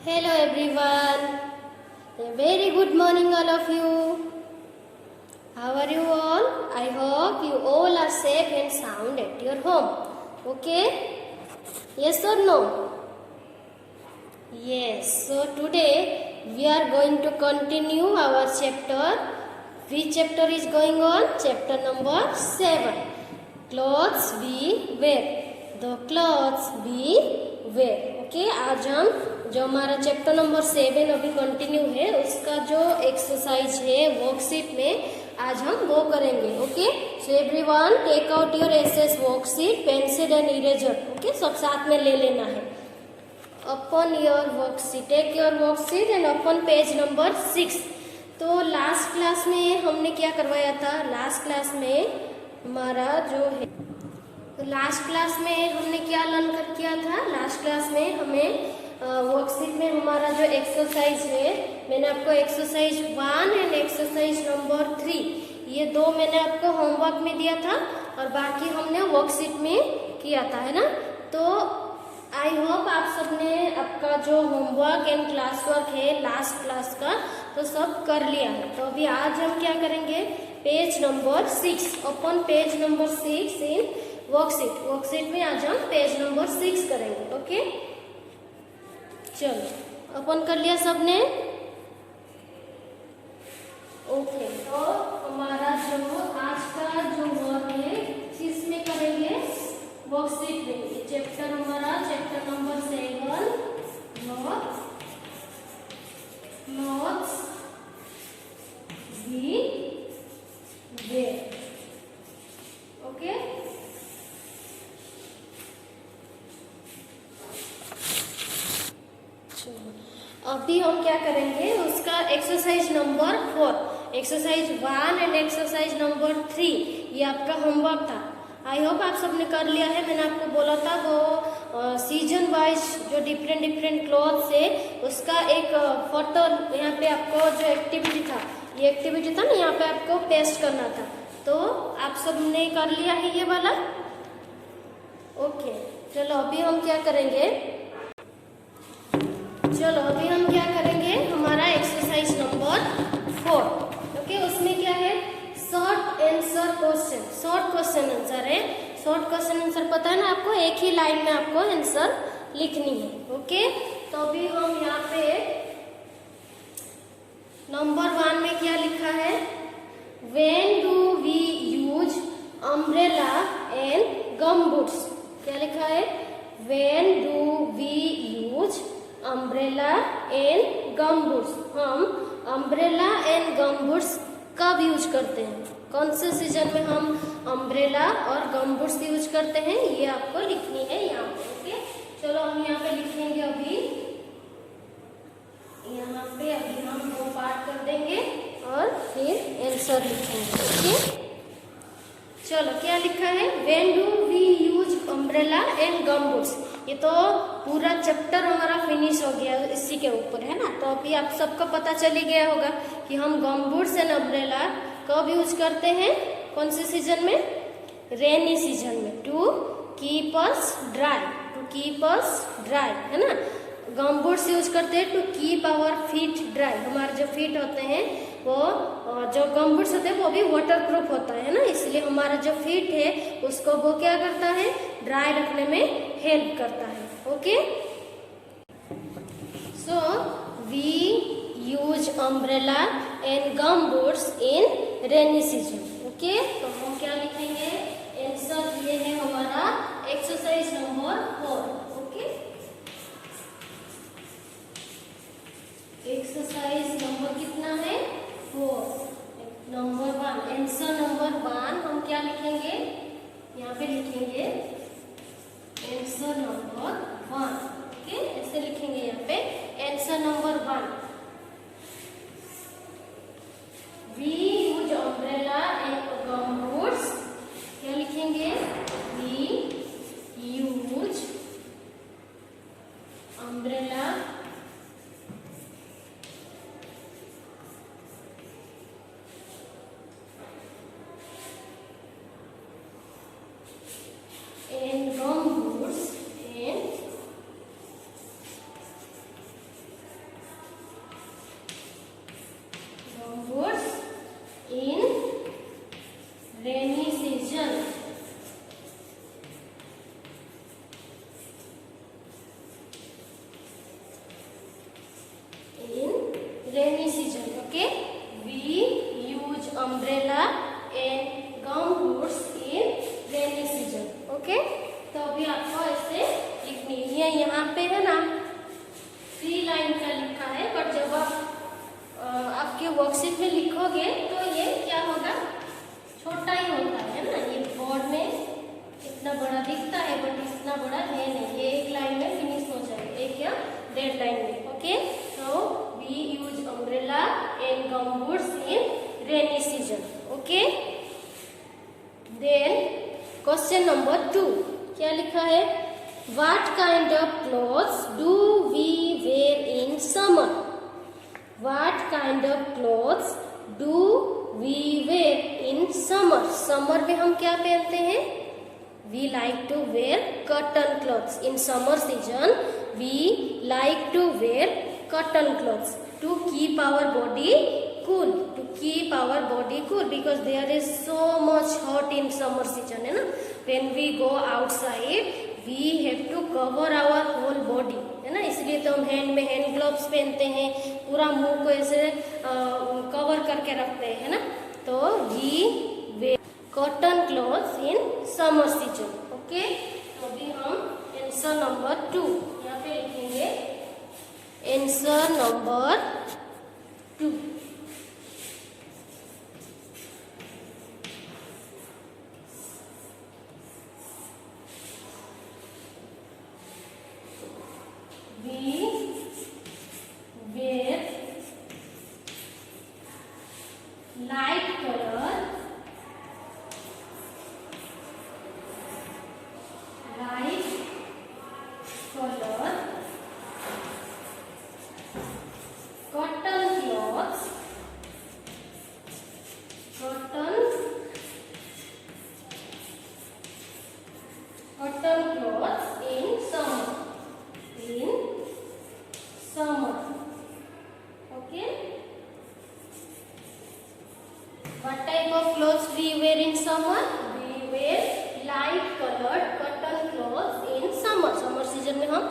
Hello everyone. A very good morning all of you. How are you all? I hope you all are safe and sound at your home. Okay? Yes or no? Yes. So today we are going to continue our chapter. Which chapter is going on? Chapter number 7. Clothes we wear. The clothes we wear. Okay आज हम जो हमारा chapter number 7 अभी continue है उसका जो exercise है worksheet में आज हम वो करेंगे. Okay so everyone take out your SS worksheet, pencil and eraser. Okay सब साथ में ले लेना है. Open your worksheet, take your worksheet and open page number 6. तो लास्ट क्लास में हमने क्या करवाया था? लास्ट क्लास में हमारा जो है तो लास्ट क्लास में हमने क्या लर्न किया था? लास्ट क्लास में हमें वर्कशीट में हमारा जो एक्सरसाइज है, मैंने आपको एक्सरसाइज 1 एंड एक्सरसाइज नंबर 3 ये दो मैंने आपको होमवर्क में दिया था और बाकी हमने वर्कशीट में किया था, है ना. तो आई होप आप सबने आपका जो होमवर्क एंड क्लास वर्क है लास्ट क्लास का तो सब कर लिया है. तो अभी आज हम क्या करेंगे? Page number 6, open page number 6 in worksheet. Worksheet में आज हम पेज नंबर 6 करेंगे. ओके चलो ओपन कर लिया सबने? ओके तो हमारा जो आज का जो वर्क है किसमें करेंगे? वर्कशीट में. चैप्टर हमारा chapter number 7 clothes we wear. Okay अभी हम क्या करेंगे? उसका exercise number 4, exercise 1 and exercise number 3 ये आपका होमवर्क था. आई होप आप सबने कर लिया है. मैंने आपको बोला था वो सीजन वाइज जो डिफरेंट क्लॉथ्स है उसका एक फोटो यहाँ पे आपको जो एक्टिविटी था, ये एक्टिविटी था ना, यहाँ पे आपको पेस्ट करना था. तो आप सबने कर लिया है ये वाला? ओके चलो अभी हम क्या करेंगे? चलो अभी हम क्या करेंगे? हमारा एक्सरसाइज नंबर 4. ओके उसमें क्या है? Short answer question. Short question answer है. शॉर्ट क्वेश्चन आंसर पता है ना आपको? एक ही लाइन में आपको आंसर लिखनी है. ओके तो अभी हम यहाँ पे नंबर 1 में क्या लिखा है? When do we use umbrella and gum boots. क्या लिखा है? When do we use umbrella and gum boots. हम अम्ब्रेला एंड गम बूट्स कब यूज करते हैं? कौन से सीजन में हम अम्ब्रेला और गम बूट्स यूज करते हैं? ये आपको लिखनी है यहाँ पे. ओके चलो हम यहाँ पे लिखेंगे. अभी यहाँ पे अभी हम 2 पार्ट कर देंगे और फिर आंसर लिखेंगे. ओके चलो क्या लिखा है? When do we use umbrella and gum boots. ये तो पूरा चैप्टर हमारा फिनिश हो गया इसी के ऊपर, है ना. तो अभी आप सबको पता चल ही गया होगा कि हम गम बूट्स एंड अम्ब्रेला कब यूज करते हैं? कौन से सीजन में? रेनी सीजन में. To keep us dry. To keep us dry, है ना. गम बूट्स यूज करते हैं to keep our feet dry. हमारे जो फीट होते हैं वो जो गम बूट्स होते हैं वो भी वाटर प्रूफ होता है ना, इसलिए हमारा जो फीट है उसको वो क्या करता है? ड्राई रखने में हेल्प करता है. Okay so we use umbrella and gum boots in rainy season. Okay तो हम क्या लिखेंगे? आंसर ये है हमारा exercise number 4. Okay exercise number कितना है? 4. नंबर 1 आंसर नंबर 1 हम क्या लिखेंगे? यहाँ पे लिखेंगे आंसर नंबर 1. ओके ऐसे लिखेंगे यहाँ पे answer number 1. We use umbrella and gum boots. क्या लिखेंगे? We use umbrella and gum boots and rainy season. Okay, we use umbrella and gum boots in rainy season. Okay, तो अभी आपको ऐसे लिखनी है, यहाँ पे है ना 3 लाइन का लिखा है, पर जब आप आपके वर्कशीट में लिखोगे तो ये क्या होगा, छोटा ही होता है ना, ये बोर्ड में इतना बड़ा दिखता है बट इतना बड़ा है नहीं, ये एक लाइन में फिनिश हो जाएगा, एक या 1.5 लाइन में. Okay, so we use umbrella and gum boots in rainy season. Okay, then question number 2 क्या लिखा है, what kind of clothes do we wear in summer? What kind of clothes do we wear in summer? Summer में हम क्या पहनते हैं, we like to wear cotton clothes. In summer season we like to wear cotton clothes to keep our body cool, to keep our body cool, because there is so much hot in summer season, है ना. When we go outside we have to cover our whole body, है ना, इसलिए तो हम hand में hand gloves पहनते हैं, पूरा मुंह को ऐसे कवर करके रखते हैं, है ना. तो we wear cotton clothes in summer season. Okay, तो अभी हम आंसर नंबर 2 यहाँ पे लिखेंगे, answer number 2. We wear light color, light color cotton clothes, cotton clothes in summer, in summer. Okay, what type of clothes we wear in summer? We wear light colored cotton clothes in summer. Summer season में हम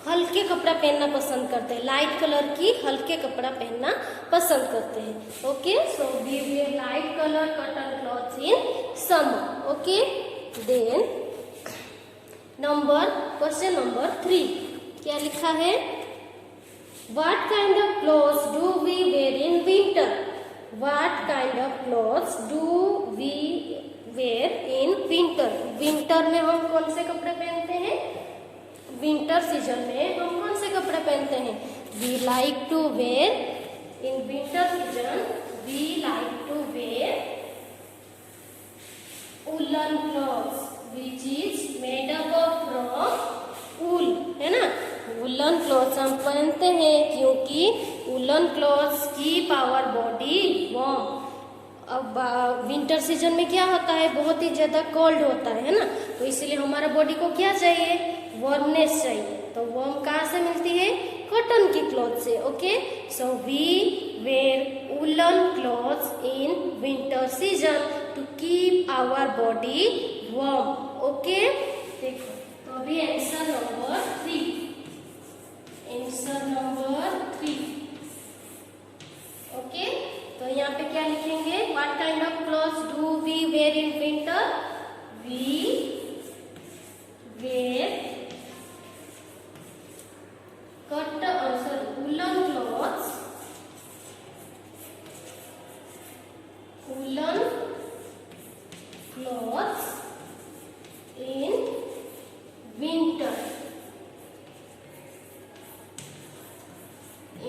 हल्के कपड़ा पहनना पसंद करते हैं, light colour की हल्के कपड़ा पहनना पसंद करते हैं. Okay, so we wear light colour cotton clothes in summer. Okay, then question number 3 क्या लिखा है, what kind of clothes do we wear in winter? What kind of clothes do we wear in winter? Winter में हम कौन से कपड़े पहनते हैं, विंटर सीजन में हम कौन से कपड़े पहनते हैं? We like to wear in winter season, we like to wear woolen clothes which is made up of from wool, है ना. वुलन क्लॉथ्स हम पहनते हैं क्योंकि woollen clothes keep our body warm. अब विंटर सीजन में क्या होता है, बहुत ही ज्यादा कोल्ड होता है ना, तो इसलिए हमारा बॉडी को क्या चाहिए, वार्मनेस चाहिए. तो वार्म कहाँ से मिलती है, कॉटन की क्लॉथ से. Okay, so we wear woollen clothes in winter season to keep our body warm. Okay, देखो तो अभी answer number 3, answer number 3. Okay, तो यहाँ पे क्या लिखेंगे, what kind of clothes do we wear in winter? We wear woolen clothes, woolen clothes in winter,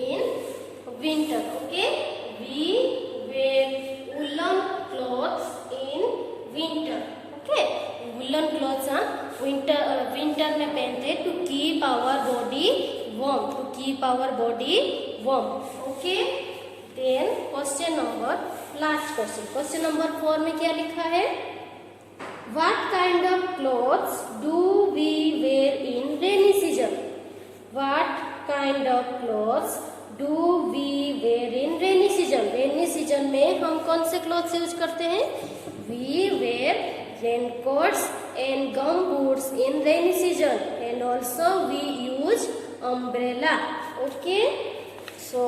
in winter. Okay, we wear woolen clothes in winter. Okay, woolen clothes winter में पहनते हैं to keep our body warm, to keep our body warm. Okay, then question number last question number 4 में क्या लिखा है, what kind of clothes do we wear in rainy season? What kind of clothes do we wear in rainy season? rainy season में हम कौन से clothes use करते हैं? we wear raincoats and gum boots in rainy season, and also we use umbrella. Okay, so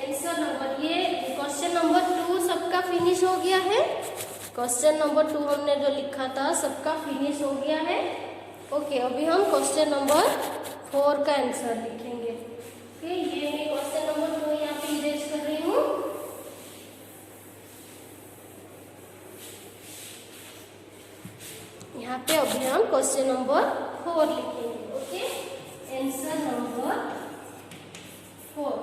answer number, ये question number 2 सबका finish हो गया है। क्वेश्चन नंबर 2 हमने जो लिखा था सबका फिनिश हो गया है। ओके, अभी हम क्वेश्चन नंबर 4 का आंसर लिखेंगे। ओके, ये मैं क्वेश्चन नंबर 2 यहाँ पे इरेज कर रही हूँ। यहाँ पे अभी हम क्वेश्चन नंबर 4 लिखेंगे। Okay, answer number 4,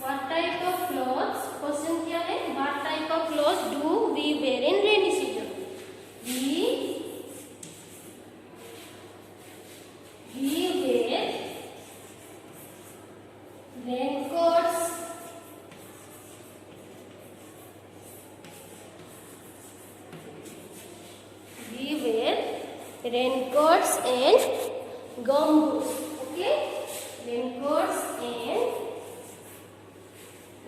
what type of clothes, question क्या है, what type of clothes do we wear in rainy season. We wear raincoats, and gumboots. Okay, raincoats and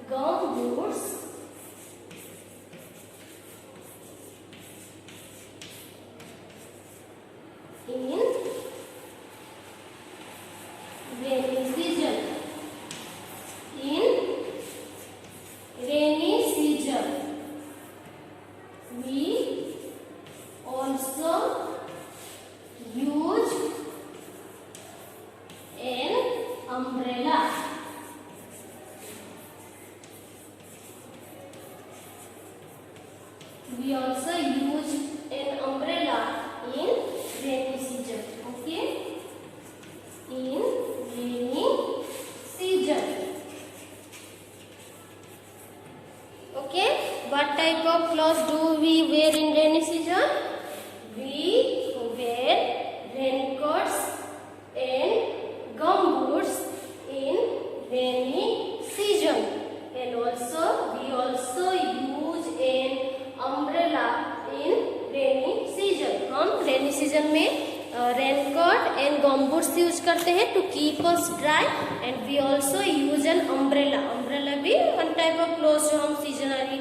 gumboots in rainy season. In rainy season, we also use an umbrella. We also use an umbrella in rainy season. Okay, in rainy season. Okay, what type of clothes do we wear in rainy season? We wear raincoats and gumboots in rainy season, and also we also use an umbrella in rainy season. हम rainy season में raincoat and gumboots use करते हैं to keep us dry, and we also use an umbrella. Umbrella भी one type of cloth जो हम seasonally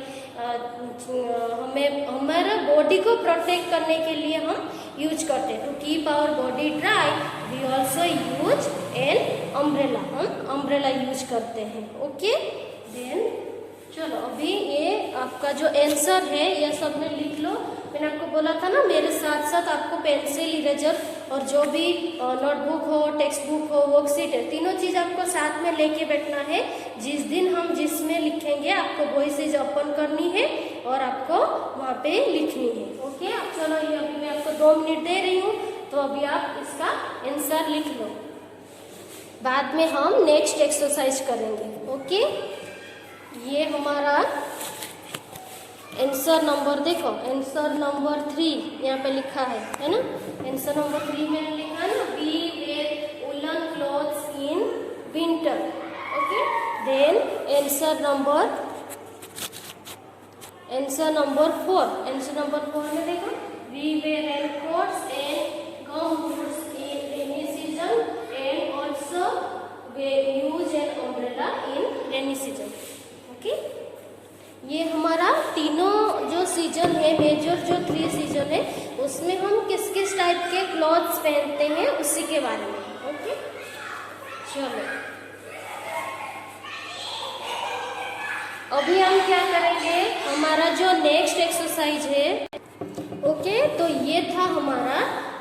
हमें हमारे body को प्रोटेक्ट करने के लिए हम यूज करते हैं। To keep our body dry we also use an umbrella, हम अम्ब्रेला यूज करते हैं। ओके, देन चलो अभी ये आपका जो आंसर है यह सब में लिख लो। मैंने आपको बोला था ना, मेरे साथ साथ आपको पेंसिल, इरेजर और जो भी नोटबुक हो, टेक्स्ट बुक हो, वर्कशीट है, तीनों चीज आपको साथ में लेके बैठना है। जिस दिन हम जिसमें लिखेंगे आपको वही चीज ओपन करनी है और आपको वहाँ पे लिखनी है। ओके, अब चलो ये अभी मैं आपको 2 मिनट दे रही हूँ, तो अभी आप इसका आंसर लिख लो, बाद में हम नेक्स्ट एक्सरसाइज करेंगे। ओके, ये हमारा आंसर नंबर देखो, आंसर नंबर 3 यहाँ पे लिखा है ना। आंसर नंबर 3 मैंने लिखा ना, we wear woollen clothes in winter. Okay, then answer number 4 में देखो, we wear raincoats and gumboots in rainy season and also we use an umbrella in rainy season. Okay, ये हमारा तीनों जो सीजन है, मेजर जो 3 सीजन है, उसमें हम किस किस टाइप के क्लॉथ्स पहनते हैं उसी के बारे में। ओके, चलो अभी हम क्या करेंगे, हमारा जो नेक्स्ट एक्सरसाइज है। ओके, तो ये था हमारा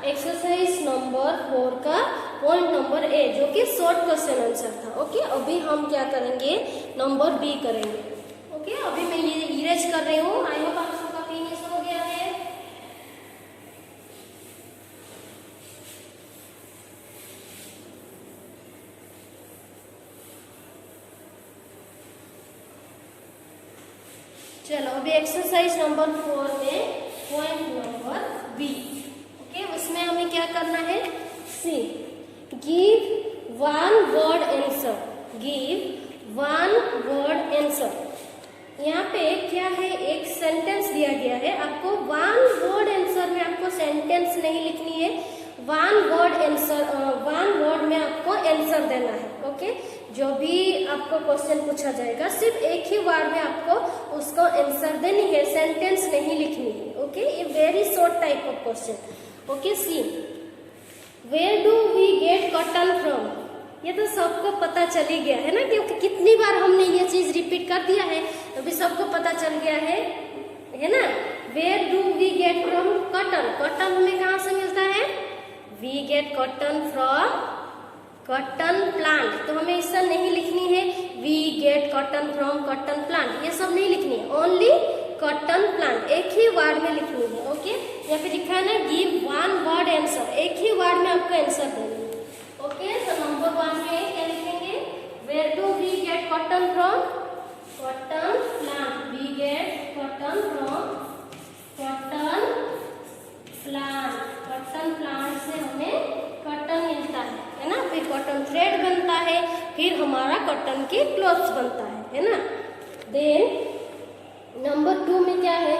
एक्सरसाइज नंबर 4 का पॉइंट नंबर ए, जो कि शॉर्ट क्वेश्चन आंसर था। ओके, अभी हम क्या करेंगे, नंबर बी करेंगे। ओके, अभी मैं ये इरेज कर रही हूँ। आई होप आप सबका फिनिश हो गया है। चलो अभी एक्सरसाइज नंबर 4 में पॉइंट नंबर बी। ओके, उसमें हमें क्या करना है, see give 1 word answer. Give 1 word answer. यहाँ पे क्या है, एक सेंटेंस दिया गया है, आपको 1 वर्ड आंसर में आपको सेंटेंस नहीं लिखनी है, 1 वर्ड आंसर, 1 वर्ड में आपको आंसर देना है। ओके, जो भी आपको क्वेश्चन पूछा जाएगा सिर्फ एक ही वर्ड में आपको उसको आंसर देनी है, सेंटेंस नहीं लिखनी है। ओके, ये very short type of question. Okay, see where do we get cotton from. ये तो सबको पता चल ही गया है ना, क्योंकि कितनी बार हमने ये चीज रिपीट कर दिया है, अभी सबको पता चल गया है ना। Where do we get from cotton, cotton हमें कहाँ से मिलता है, we get cotton from cotton plant. तो हमें ऐसा नहीं लिखनी है we get cotton from cotton plant, ये सब नहीं लिखनी है, ओनली कॉटन प्लांट एक ही वर्ड में लिखनी है। ओके, यहाँ पे लिखा है ना गिव वन वर्ड आंसर, एक ही वर्ड में आपको आंसर देना है। ओके, तो नंबर 1 में क्या लिखेंगे, where do we get cotton from cotton plant, we get cotton from cotton plant, cotton plant से हमें कॉटन मिलता है ना, फिर कॉटन थ्रेड बनता है, फिर हमारा कॉटन के क्लॉथ्स बनता है ना। देन नंबर 2 में क्या है,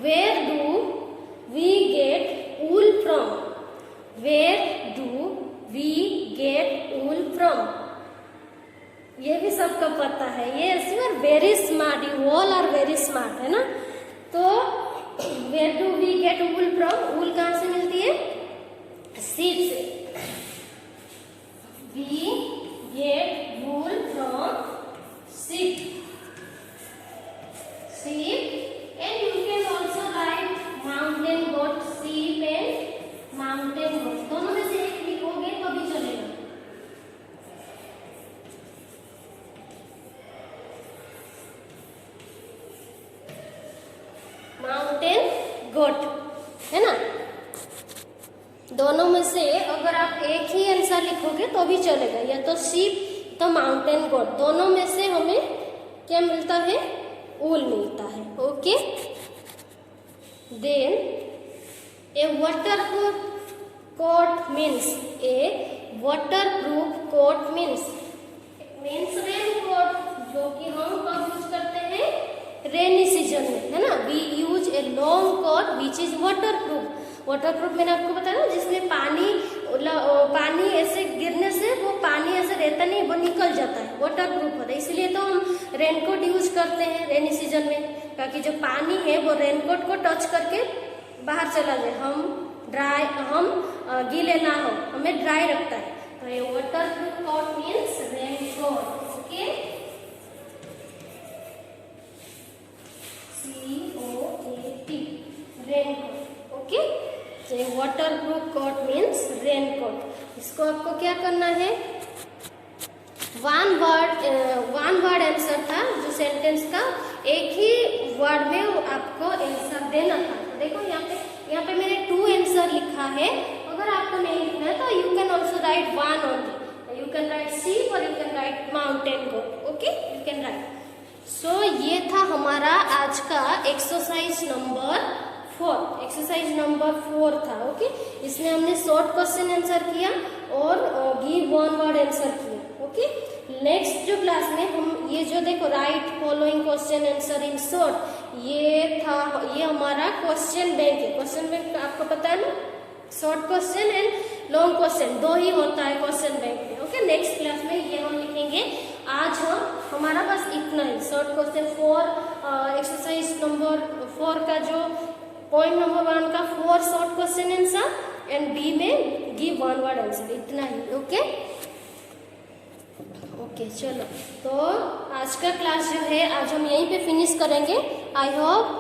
where do we get wool from, where do we get wool from, ये भी सबको पता है, ये you are very smart, you all are very smart, है ना। तो where do we get wool from, वूल कहाँ से मिलती है, सीड से, we get wool from seed, sheep, and you can also write mountain goat, sheep and mountain goat, दोनों में से एक लिखोगे तो भी चलेगा। माउंटेन गोट है ना, दोनों में से अगर आप एक ही आंसर लिखोगे तो भी चलेगा, या तो शीप तो माउंटेन गोट, दोनों में से हमें क्या मिलता है, ऊल मिलता है। Okay, then a waterproof coat means, a waterproof coat means rain coat, जो कि हम कब यूज करते हैं, रेनी सीजन में, है ना। We use a long coat which is waterproof, waterproof मैंने आपको बताया ना, जिसमें पानी ऐसे गिरने से वो पानी ऐसे रहता नहीं, वो निकल जाता है, वाटरप्रूफ होता है, इसलिए तो हम रेनकोट यूज करते हैं रेनी सीजन में, ताकि जो पानी है वो रेनकोट को टच करके बाहर चला जाए, हम गीले ना हो, हमें ड्राई रखता है। तो ये waterproof coat means raincoat. Okay, COAT, raincoat. Okay, तो वाटरप्रूफ कोट मीन्स रेनकोट। इसको आपको क्या करना है, वन वर्ड आंसर था, जो सेंटेंस का एक ही वर्ड में आपको आंसर देना था। देखो यहाँ पे मैंने 2 आंसर लिखा है, अगर आपको नहीं लिखना है तो you can also write 1 only, you can write sheep और you can write mountain goat. Okay, you can write. So ये था हमारा आज का एक्सरसाइज नंबर 4 था। ओके, इसमें हमने शॉर्ट क्वेश्चन आंसर किया और गिव वन वर्ड आंसर किया। ओके, नेक्स्ट जो क्लास में हम ये जो देखो right following question answer in short, ये हमारा क्वेश्चन बैंक है। क्वेश्चन बैंक आपको पता है ना, short question and long question 2 ही होता है क्वेश्चन बैंक में। ओके, नेक्स्ट क्लास में ये हम लिखेंगे। आज हमारा बस इतना ही, शॉर्ट क्वेश्चन 4 एक्सरसाइज नंबर 4 का जो पॉइंट नंबर 1 का 4 short question answer and B में गिव वन वर्ड आंसर, इतना ही। ओके, चलो, तो आज का क्लास जो है आज हम यहीं पे फिनिश करेंगे। आई होप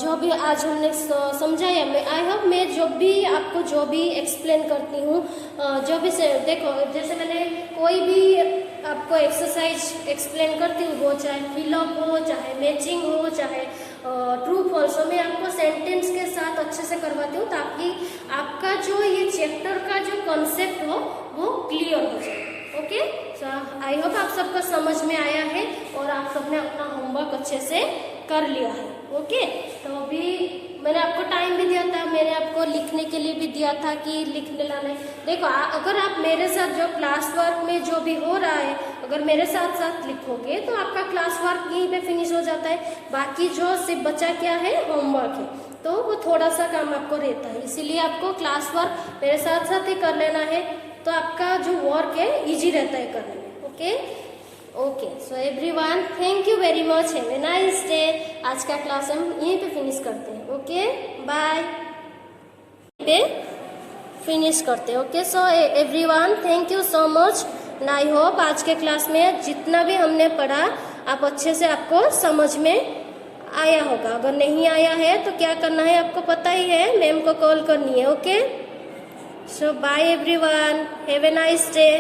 जो भी आज हमने समझाया, आई होप मैं जो भी एक्सप्लेन करती हूँ, जो भी से देखो, जैसे मैंने कोई भी आपको एक्सरसाइज एक्सप्लेन करती हूँ, वो चाहे फिलअप हो, चाहे मैचिंग हो, चाहे ट्रू फॉल्स हो, मैं आपको सेंटेंस के साथ अच्छे से करवाती हूँ, ताकि आपका जो ये चैप्टर का जो कॉन्सेप्ट हो वो क्लियर हो जाए। ओके, सो आई होप आप सबको समझ में आया है और आप सबने अपना होमवर्क अच्छे से कर लिया है। ओके, तो अभी मैंने आपको टाइम भी दिया था, मैंने आपको लिखने के लिए भी दिया था कि लिखने लाना। देखो, अगर आप मेरे साथ जो क्लास वर्क में जो भी हो रहा है, अगर मेरे साथ साथ लिखोगे तो आपका क्लास वर्क यहीं पे फिनिश हो जाता है। बाकी जो सिर्फ बचा क्या है, होमवर्क है, तो वो थोड़ा सा काम आपको रहता है, इसीलिए आपको क्लास वर्क मेरे साथ साथ ही कर लेना है, तो आपका जो वर्क है इजी रहता है करने में। Okay, so everyone, thank you very much, have a nice day. आज का क्लास हम यहीं पे फिनिश करते हैं। ओके, बाय, पे फिनिश करते हैं। Okay, so everyone, thank you so much. ना आई होप आज के क्लास में जितना भी हमने पढ़ा आप अच्छे से आपको समझ में आया होगा। अगर नहीं आया है तो क्या करना है आपको पता ही है, मैम को कॉल करनी है। Okay, so bye everyone, have a nice day.